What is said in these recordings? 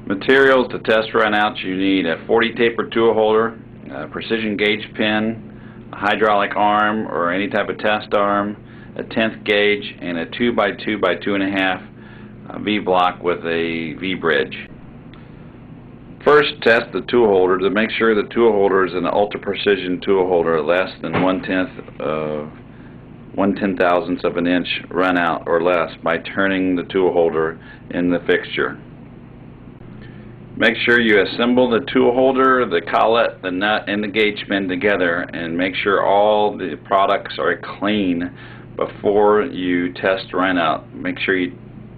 Materials to test runouts: you need a 40 taper tool holder, a precision gauge pin, a hydraulic arm or any type of test arm, a 10th gauge, and a 2x2 by 2.5 V-block with a V-bridge. First, test the tool holder to make sure the tool holder is an ultra precision tool holder, less than 1/10,000th of an inch run out or less, by turning the tool holder in the fixture. Make sure you assemble the tool holder, the collet, the nut, and the gauge pin together, and make sure all the products are clean before you test run out. Make sure you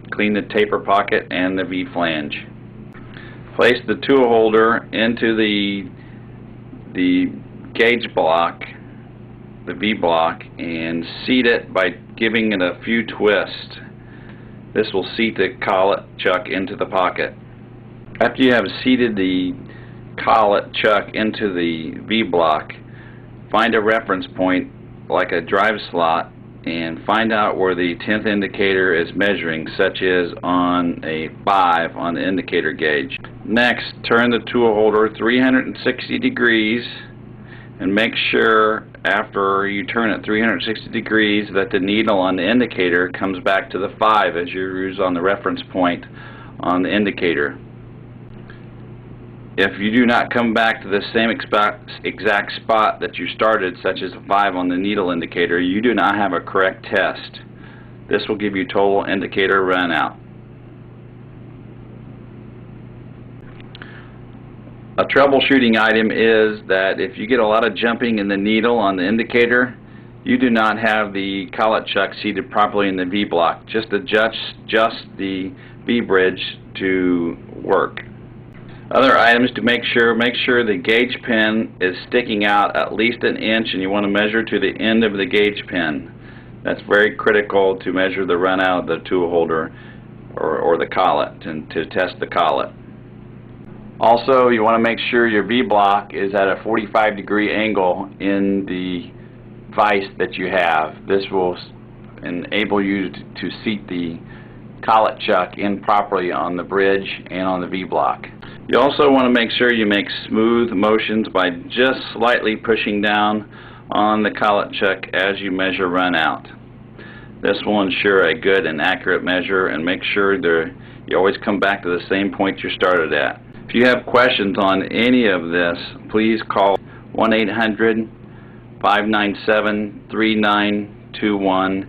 clean the taper pocket and the V-flange. Place the tool holder into the gauge block, the V-block, and seat it by giving it a few twists. This will seat the collet chuck into the pocket. After you have seated the collet chuck into the V-block, find a reference point like a drive slot and find out where the 10th indicator is measuring, such as on a 5 on the indicator gauge. Next, turn the tool holder 360 degrees and make sure after you turn it 360 degrees that the needle on the indicator comes back to the 5 as you use on the reference point on the indicator. If you do not come back to the same exact spot that you started, such as a 5 on the needle indicator, you do not have a correct test. This will give you total indicator run out. A troubleshooting item is that if you get a lot of jumping in the needle on the indicator, you do not have the collet chuck seated properly in the V-block. Just adjust the V-bridge to work. Other items to make sure the gauge pin is sticking out at least an inch, and you want to measure to the end of the gauge pin. That's very critical to measure the run out of the tool holder or the collet, and to test the collet. Also, you want to make sure your V-block is at a 45-degree angle in the vise that you have. This will enable you to seat the collet chuck in properly on the bridge and on the V-block. You also want to make sure you make smooth motions by just slightly pushing down on the collet chuck as you measure run out. This will ensure a good and accurate measure, and make sure you always come back to the same point you started at. If you have questions on any of this, please call 1-800-597-3921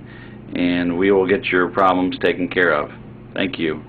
and we will get your problems taken care of. Thank you.